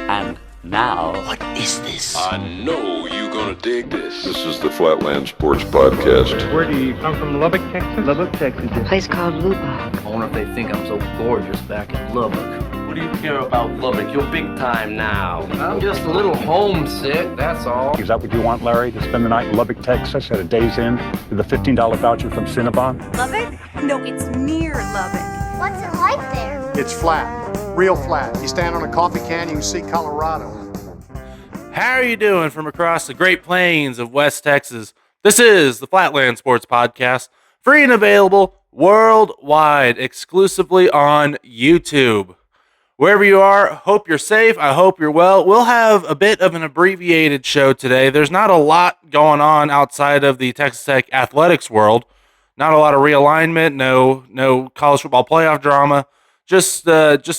And now... What is this? I know you're gonna dig this. This is the Flatland Sports Podcast. Where do you come from? Lubbock, Texas? Lubbock, Texas. A place called Lubbock. I wonder if they think I'm so gorgeous back in Lubbock. What do you care about Lubbock? You're big time now. I'm just a little homesick, that's all. Is that what you want, Larry, to spend the night in Lubbock, Texas at a day's inn with a $15 voucher from Cinnabon? Lubbock? No, it's near Lubbock. What's it like there? It's flat, real flat. You stand on a coffee can, you can see Colorado. How are you doing from across the Great Plains of West Texas? This is the Flatland Sports Podcast, free and available worldwide, exclusively on YouTube. Wherever you are, hope you're safe. I hope you're well. We'll have a bit of an abbreviated show today. There's not a lot going on outside of the Texas Tech athletics world. Not a lot of realignment, no college football playoff drama. Just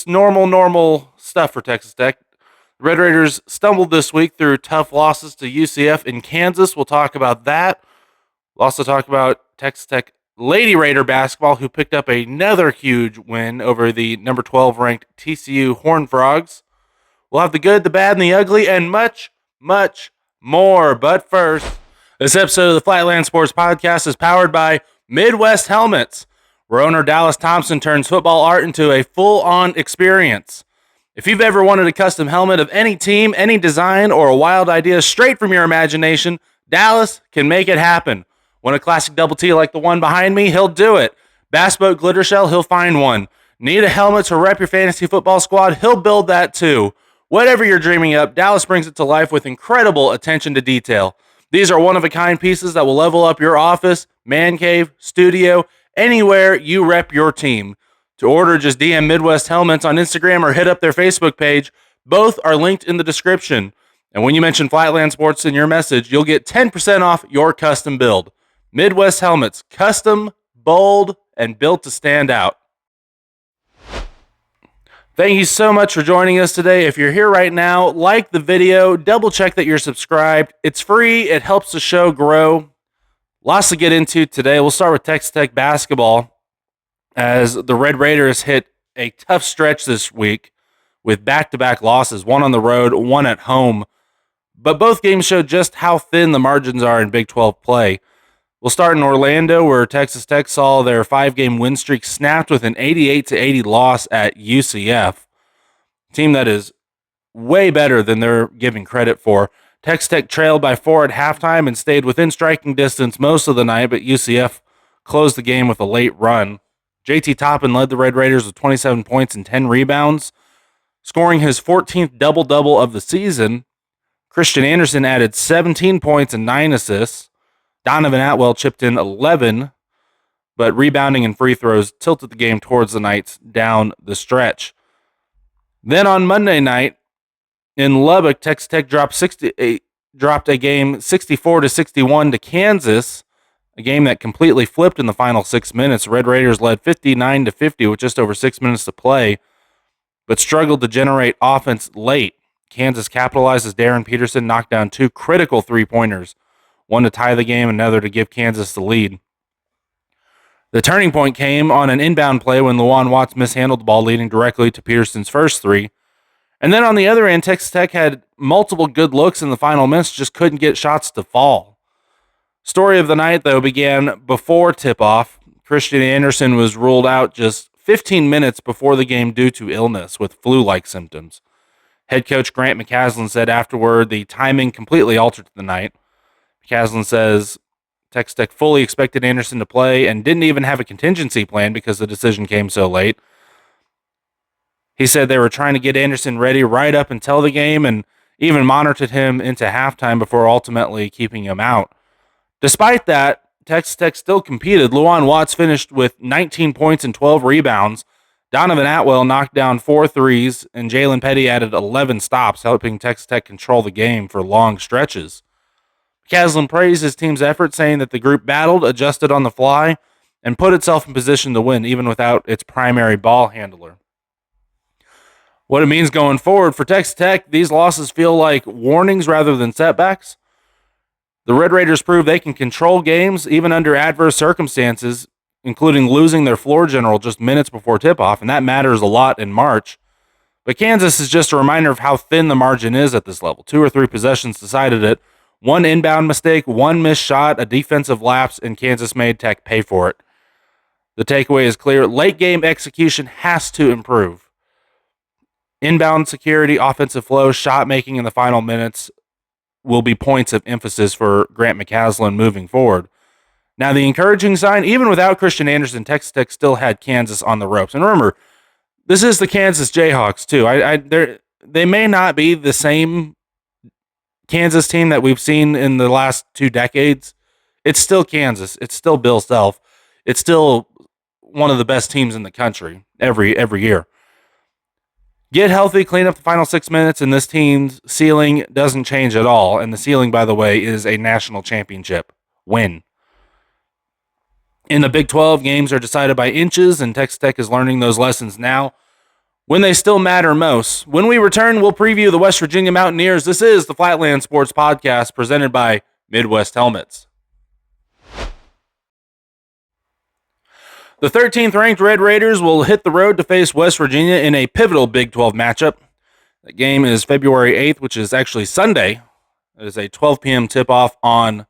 normal stuff for Texas Tech. The Red Raiders stumbled this week through tough losses to UCF in Kansas. We'll talk about that. We'll also talk about Texas Tech Lady Raider basketball, who picked up another huge win over the number 12 ranked TCU Horned Frogs. We'll have the good, the bad, and the ugly, and much, much more. But first, this episode of the Flatland Sports Podcast is powered by Midwest Helmets, where owner Dallas Thompson turns football art into a full-on experience. If you've ever wanted a custom helmet of any team, any design, or a wild idea straight from your imagination, Dallas can make it happen. Want a classic double T like the one behind me? He'll do it. Bass Boat Glitter Shell? He'll find one. Need a helmet to rep your fantasy football squad? He'll build that too. Whatever you're dreaming up, Dallas brings it to life with incredible attention to detail. These are one-of-a-kind pieces that will level up your office, man cave, studio, anywhere you rep your team. To order, just DM Midwest Helmets on Instagram or hit up their Facebook page. Both are linked in the description. And when you mention Flatland Sports in your message, you'll get 10% off your custom build. Midwest Helmets, custom, bold, and built to stand out. Thank you so much for joining us today. If you're here right now, like the video, double check that you're subscribed. It's free. It helps the show grow. Lots to get into today. We'll start with Texas Tech basketball, as the Red Raiders hit a tough stretch this week with back-to-back losses, one on the road, one at home. But both games showed just how thin the margins are in Big 12 play. We'll start in Orlando, where Texas Tech saw their 5-game win streak snapped with an 88-80 loss at UCF. A team that is way better than they're giving credit for. Texas Tech trailed by 4 at halftime and stayed within striking distance most of the night, but UCF closed the game with a late run. JT Toppin led the Red Raiders with 27 points and 10 rebounds, scoring his 14th double-double of the season. Christian Anderson added 17 points and 9 assists. Donovan Atwell chipped in 11, but rebounding and free throws tilted the game towards the Knights down the stretch. Then on Monday night in Lubbock, Texas Tech dropped a game 64-61 to Kansas, a game that completely flipped in the final 6 minutes. Red Raiders led 59-50 with just over 6 minutes to play, but struggled to generate offense late. Kansas capitalized as Darren Peterson knocked down 2 critical three-pointers, one to tie the game, another to give Kansas the lead. The turning point came on an inbound play when Luwan Watts mishandled the ball, leading directly to Peterson's first three. And then on the other end, Texas Tech had multiple good looks in the final minutes, just couldn't get shots to fall. Story of the night, though, began before tip-off. Christian Anderson was ruled out just 15 minutes before the game due to illness with flu-like symptoms. Head coach Grant McCaslin said afterward the timing completely altered the night. McCaslin says Texas Tech fully expected Anderson to play and didn't even have a contingency plan because the decision came so late. He said they were trying to get Anderson ready right up until the game and even monitored him into halftime before ultimately keeping him out. Despite that, Texas Tech still competed. Luwan Watts finished with 19 points and 12 rebounds. Donovan Atwell knocked down 4 threes, and Jalen Petty added 11 stops, helping Texas Tech control the game for long stretches. McCaslin praised his team's effort, saying that the group battled, adjusted on the fly, and put itself in position to win, even without its primary ball handler. What it means going forward for Texas Tech, these losses feel like warnings rather than setbacks. The Red Raiders prove they can control games even under adverse circumstances, including losing their floor general just minutes before tip-off, and that matters a lot in March. But Kansas is just a reminder of how thin the margin is at this level. 2 or 3 possessions decided it. One inbound mistake, one missed shot, a defensive lapse, and Kansas made Tech pay for it. The takeaway is clear. Late game execution has to improve. Inbound security, offensive flow, shot making in the final minutes will be points of emphasis for Grant McCaslin moving forward. Now, the encouraging sign, even without Christian Anderson, Texas Tech still had Kansas on the ropes. And remember, this is the Kansas Jayhawks, too. They may not be the same Kansas team that we've seen in the last 2 decades. It's still Kansas. It's still Bill Self. It's still one of the best teams in the country every year. Get healthy, clean up the final 6 minutes, and this team's ceiling doesn't change at all. And the ceiling, by the way, is a national championship win. In the Big 12, games are decided by inches, and Texas Tech is learning those lessons now when they still matter most. When we return, we'll preview the West Virginia Mountaineers. This is the Flatland Sports Podcast presented by Midwest Helmets. The 13th ranked Red Raiders will hit the road to face West Virginia in a pivotal Big 12 matchup. The game is February 8th, which is actually Sunday. It is a 12 p.m. tip-off on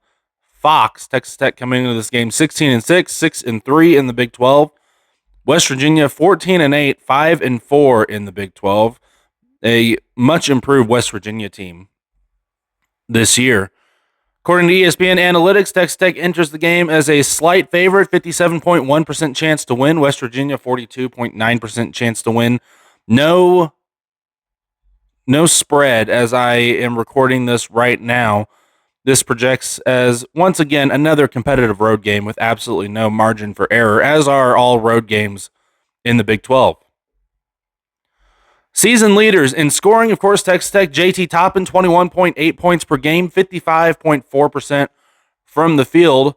Fox. Texas Tech coming into this game 16-6, 6-3 in the Big 12. West Virginia 14-8, 5-4 in the Big 12. A much improved West Virginia team this year. According to ESPN Analytics, Texas Tech enters the game as a slight favorite, 57.1% chance to win. West Virginia, 42.9% chance to win. No spread as I am recording this right now. This projects as, once again, another competitive road game with absolutely no margin for error, as are all road games in the Big 12. Season leaders in scoring, of course, Texas Tech, JT Toppin, 21.8 points per game, 55.4% from the field.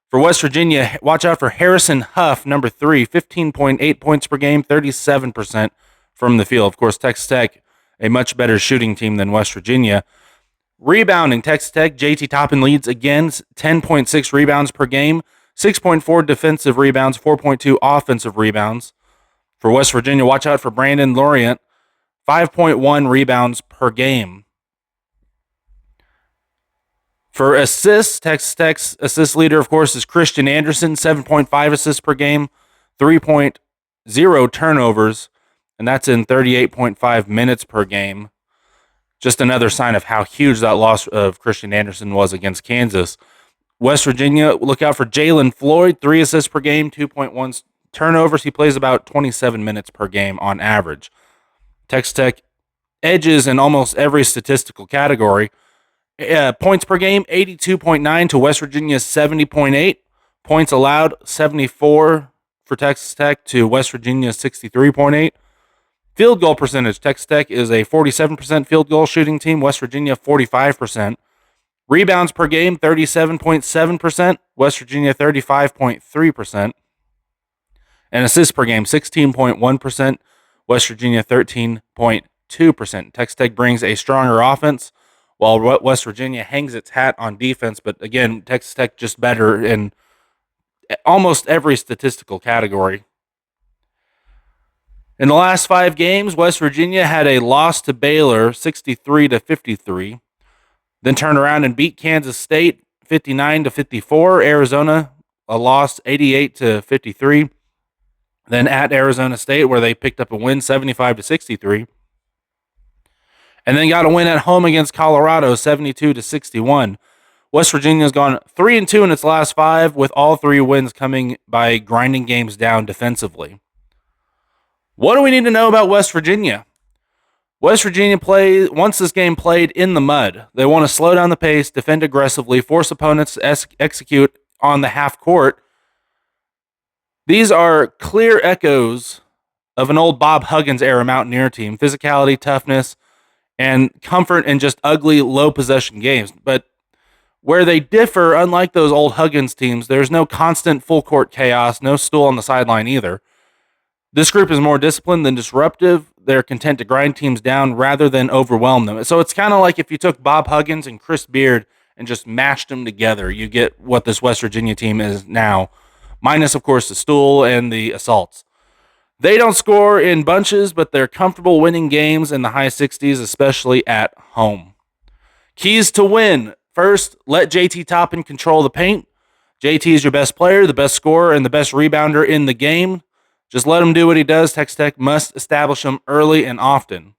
For West Virginia, watch out for Harrison Huff, number 3, 15.8 points per game, 37% from the field. Of course, Texas Tech, a much better shooting team than West Virginia. Rebounding, Texas Tech, JT Toppin leads again, 10.6 rebounds per game, 6.4 defensive rebounds, 4.2 offensive rebounds. For West Virginia, watch out for Brandon Laurent, 5.1 rebounds per game. For assists, Texas Tech's assist leader, of course, is Christian Anderson, 7.5 assists per game, 3.0 turnovers, and that's in 38.5 minutes per game. Just another sign of how huge that loss of Christian Anderson was against Kansas. West Virginia, look out for Jalen Floyd, 3 assists per game, 2.1 turnovers. He plays about 27 minutes per game on average. Texas Tech edges in almost every statistical category. Points per game, 82.9 to West Virginia's 70.8. Points allowed, 74 for Texas Tech to West Virginia's 63.8. Field goal percentage, Texas Tech is a 47% field goal shooting team, West Virginia 45%. Rebounds per game, 37.7%, West Virginia 35.3%. And assists per game, 16.1%, West Virginia 13.2%. Texas Tech brings a stronger offense, while West Virginia hangs its hat on defense. But again, Texas Tech just better in almost every statistical category. In the last 5 games, West Virginia had a loss to Baylor, 63-53. Then turned around and beat Kansas State, 59-54. Arizona, a loss, 88-53. Then at Arizona State, where they picked up a win, 75-63. And then got a win at home against Colorado, 72-61. West Virginia's gone 3-2 in its last 5, with all 3 wins coming by grinding games down defensively. What do we need to know about West Virginia? West Virginia wants this game played in the mud. They want to slow down the pace, defend aggressively, force opponents to execute on the half court. These are clear echoes of an old Bob Huggins era Mountaineer team. Physicality, toughness, and comfort in just ugly, low possession games. But where they differ, unlike those old Huggins teams, there's no constant full court chaos, no stool on the sideline either. This group is more disciplined than disruptive. They're content to grind teams down rather than overwhelm them. So it's kind of like if you took Bob Huggins and Chris Beard and just mashed them together, you get what this West Virginia team is now, minus, of course, the stool and the assaults. They don't score in bunches, but they're comfortable winning games in the high 60s, especially at home. Keys to win. First, let JT Toppin control the paint. JT is your best player, the best scorer, and the best rebounder in the game. Just let him do what he does. Texas Tech must establish him early and often.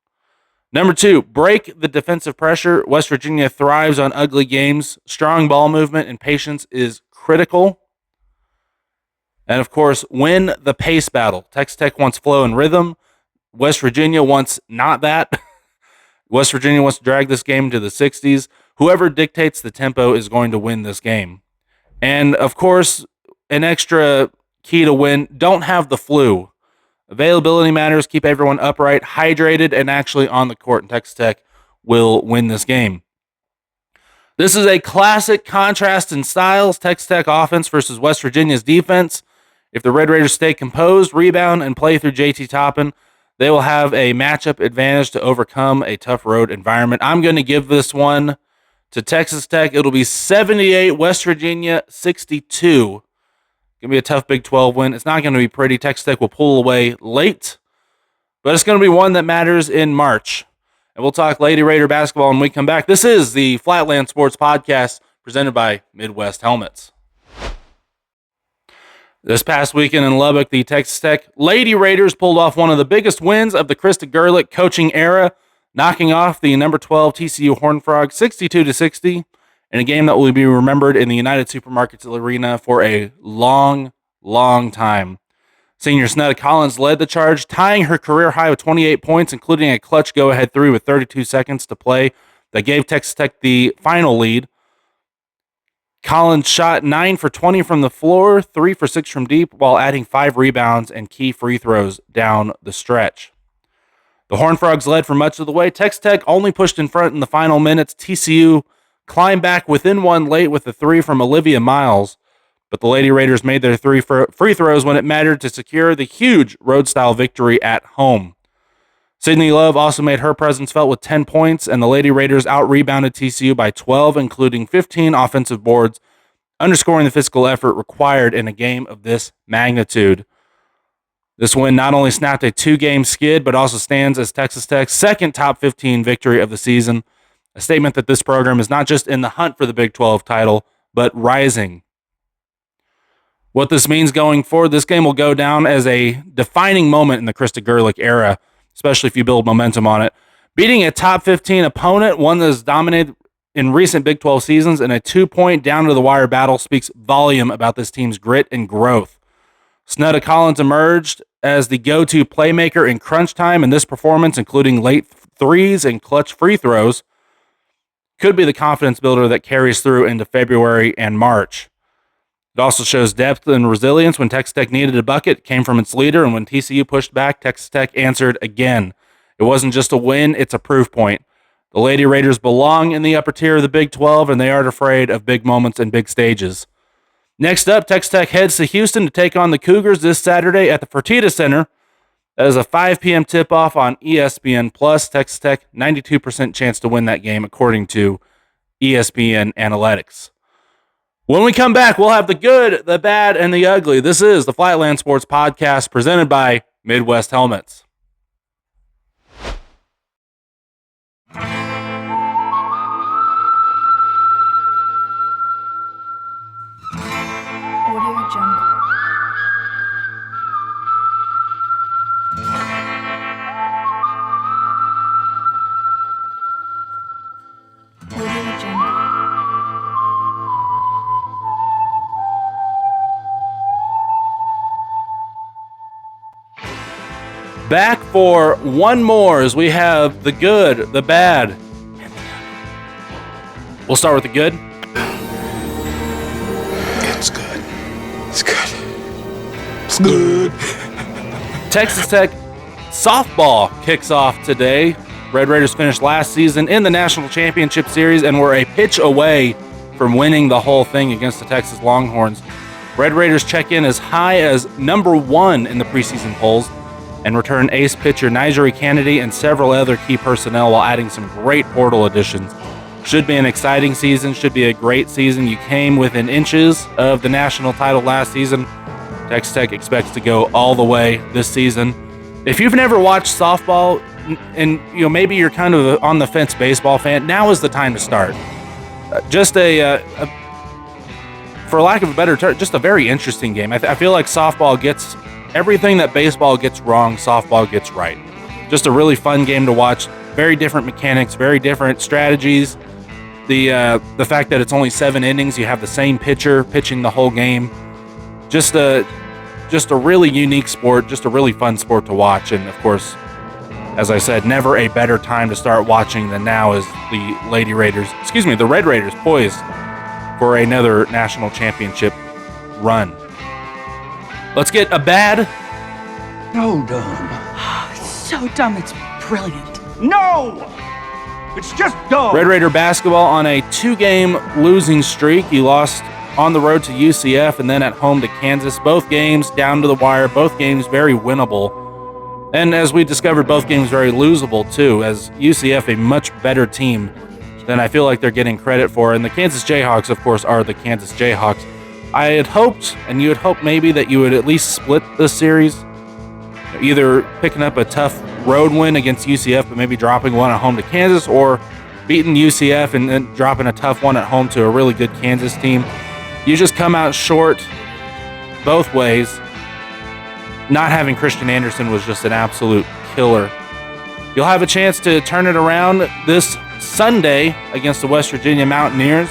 Number 2, break the defensive pressure. West Virginia thrives on ugly games. Strong ball movement and patience is critical. And of course, win the pace battle. Texas Tech wants flow and rhythm. West Virginia wants not that. West Virginia wants to drag this game into the 60s. Whoever dictates the tempo is going to win this game. And of course, an extra key to win, don't have the flu. Availability matters. Keep everyone upright, hydrated, and actually on the court. And Texas Tech will win this game. This is a classic contrast in styles. Texas Tech offense versus West Virginia's defense. If the Red Raiders stay composed, rebound, and play through JT Toppin, they will have a matchup advantage to overcome a tough road environment. I'm going to give this one to Texas Tech. It'll be 78, West Virginia 62. Going to be a tough Big 12 win. It's not going to be pretty. Texas Tech will pull away late, but it's going to be one that matters in March. And we'll talk Lady Raider basketball when we come back. This is the Flatland Sports Podcast presented by Midwest Helmets. This past weekend in Lubbock, the Texas Tech Lady Raiders pulled off one of the biggest wins of the Krista Gerlich coaching era, knocking off the number 12 TCU Horned Frogs 62-60 in a game that will be remembered in the United Supermarkets Arena for a long, long time. Senior Snetta Collins led the charge, tying her career high with 28 points, including a clutch go-ahead three with 32 seconds to play that gave Texas Tech the final lead. Collins shot 9 for 20 from the floor, 3 for 6 from deep, while adding 5 rebounds and key free throws down the stretch. The Horned Frogs led for much of the way. Texas Tech only pushed in front in the final minutes. TCU climbed back within one late with a 3 from Olivia Miles, but the Lady Raiders made their 3 free throws when it mattered to secure the huge road-style victory at home. Sydney Love also made her presence felt with 10 points, and the Lady Raiders out-rebounded TCU by 12, including 15 offensive boards, underscoring the physical effort required in a game of this magnitude. This win not only snapped a 2-game skid, but also stands as Texas Tech's second top 15 victory of the season, a statement that this program is not just in the hunt for the Big 12 title, but rising. What this means going forward, this game will go down as a defining moment in the Krista Gerlich era, especially if you build momentum on it. Beating a top 15 opponent, one that has dominated in recent Big 12 seasons, in a 2-point down-to-the-wire battle speaks volume about this team's grit and growth. Snetta Collins emerged as the go-to playmaker in crunch time, and this performance, including late threes and clutch free throws, could be the confidence builder that carries through into February and March. It also shows depth and resilience. When Texas Tech needed a bucket, it came from its leader, and when TCU pushed back, Texas Tech answered again. It wasn't just a win, it's a proof point. The Lady Raiders belong in the upper tier of the Big 12, and they aren't afraid of big moments and big stages. Next up, Texas Tech heads to Houston to take on the Cougars this Saturday at the Fertitta Center. That is a 5 p.m. tip-off on ESPN+. Texas Tech, 92% chance to win that game, according to ESPN Analytics. When we come back, we'll have the good, the bad, and the ugly. This is the Flatland Sports Podcast presented by Midwest Helmets. Audio Jungle. Audio Jungle. Back for one more as we have the good, the bad, and the ugly. We'll start with the good. It's good. It's good. It's good. Texas Tech softball kicks off today. Red Raiders finished last season in the National Championship Series and were a pitch away from winning the whole thing against the Texas Longhorns. Red Raiders check in as high as number 1 in the preseason polls and return ace pitcher Nigeri Kennedy and several other key personnel while adding some great portal additions. Should be an exciting season, should be a great season. You came within inches of the national title last season. Texas Tech expects to go all the way this season. If you've never watched softball, and maybe you're kind of on the fence baseball fan, now is the time to start. For lack of a better term, just a very interesting game. I feel like softball gets everything that baseball gets wrong, softball gets right. Just a really fun game to watch. Very different mechanics, very different strategies. The fact that it's only 7 innings, you have the same pitcher pitching the whole game. Just a really unique sport, just a really fun sport to watch. And of course, as I said, never a better time to start watching than now as the the Red Raiders poised for another national championship run. Let's get a bad. So dumb. So dumb, it's brilliant. No! It's just dumb. Red Raider basketball on a 2-game losing streak. You lost on the road to UCF and then at home to Kansas. Both games down to the wire. Both games very winnable. And as we discovered, both games very losable too, as UCF a much better team than I feel like they're getting credit for. And the Kansas Jayhawks, of course, are the Kansas Jayhawks. I had hoped, and you had hoped maybe, that you would at least split this series, either picking up a tough road win against UCF, but maybe dropping one at home to Kansas, or beating UCF and then dropping a tough one at home to a really good Kansas team. You just come out short both ways. Not having Christian Anderson was just an absolute killer. You'll have a chance to turn it around this Sunday against the West Virginia Mountaineers,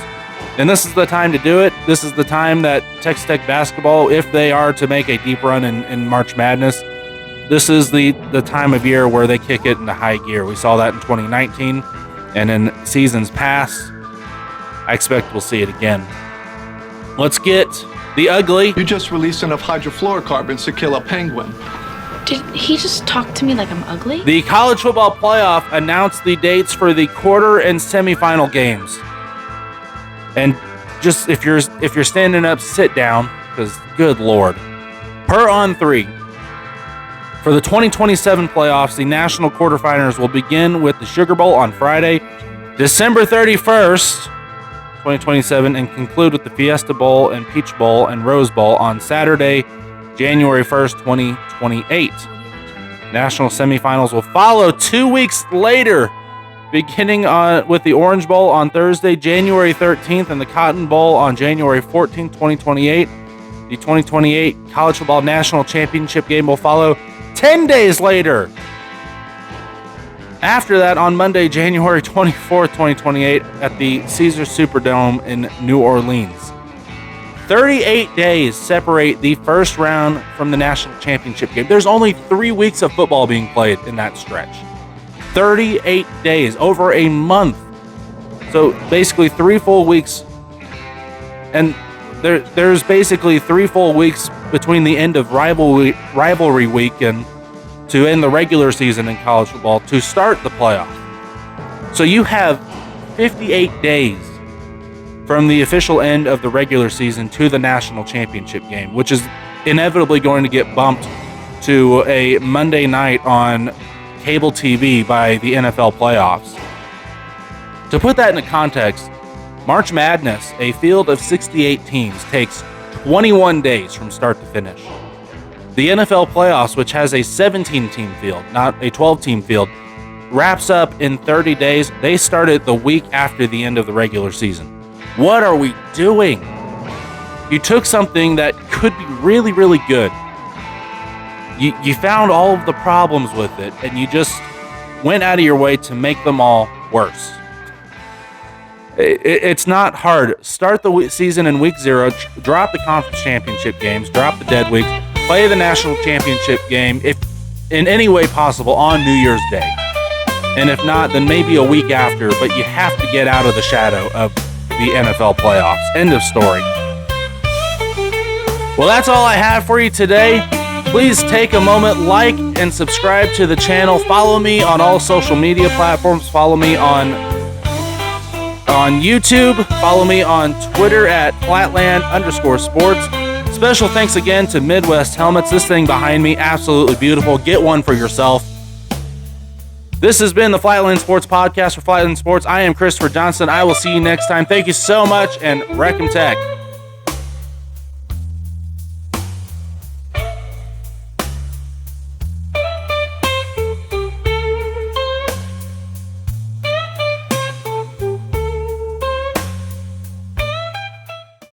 and this is the time to do it. This is the time that Texas Tech basketball, if they are to make a deep run in March Madness, this is the time of year where they kick it into high gear. We saw that in 2019, and in seasons past, I expect we'll see it again. Let's get the ugly. You just released enough hydrofluorocarbons to kill a penguin. Did he just talk to me like I'm ugly? The college football playoff announced the dates for the quarter and semifinal games. And just if you're standing up, sit down, because good Lord. Per On 3. For the 2027 playoffs, the national quarterfinals will begin with the Sugar Bowl on Friday, December 31st, 2027, and conclude with the Fiesta Bowl and Peach Bowl and Rose Bowl on Saturday, January 1st, 2028. National semifinals will follow 2 weeks later, beginning with the Orange Bowl on Thursday, January 13th, and the Cotton Bowl on January 14th, 2028. The 2028 College Football National Championship game will follow 10 days later. After that, on Monday, January 24th, 2028, at the Caesars Superdome in New Orleans. 38 days separate the first round from the national championship game. There's only 3 weeks of football being played in that stretch. 38 days, over a month. So basically 3 full weeks. And there's basically 3 full weeks between the end of rivalry weekend to end the regular season in college football to start the playoff. So you have 58 days from the official end of the regular season to the national championship game, which is inevitably going to get bumped to a Monday night on cable TV by the NFL playoffs. To put that into context, March Madness, a field of 68 teams, takes 21 days from start to finish. The NFL playoffs, which has a 17-team field, not a 12-team field, wraps up in 30 days. They started the week after the end of the regular season. What are we doing? You took something that could be really, really good. You found all of the problems with it, and you just went out of your way to make them all worse. It's not hard. Start the season in week 0, drop the conference championship games, drop the dead weeks, play the national championship game, if in any way possible, on New Year's Day. And if not, then maybe a week after, but you have to get out of the shadow of the NFL playoffs. End of story. Well, that's all I have for you today. Please take a moment, like and subscribe to the channel. Follow me on all social media platforms. Follow me on YouTube. Follow me on Twitter at Flatland_sports. Special thanks again to Midwest Helmets. This thing behind me, absolutely beautiful. Get one for yourself. This has been the Flatland Sports Podcast for Flatland Sports. I am Christopher Johnson. I will see you next time. Thank you so much, and Wreck 'em Tech.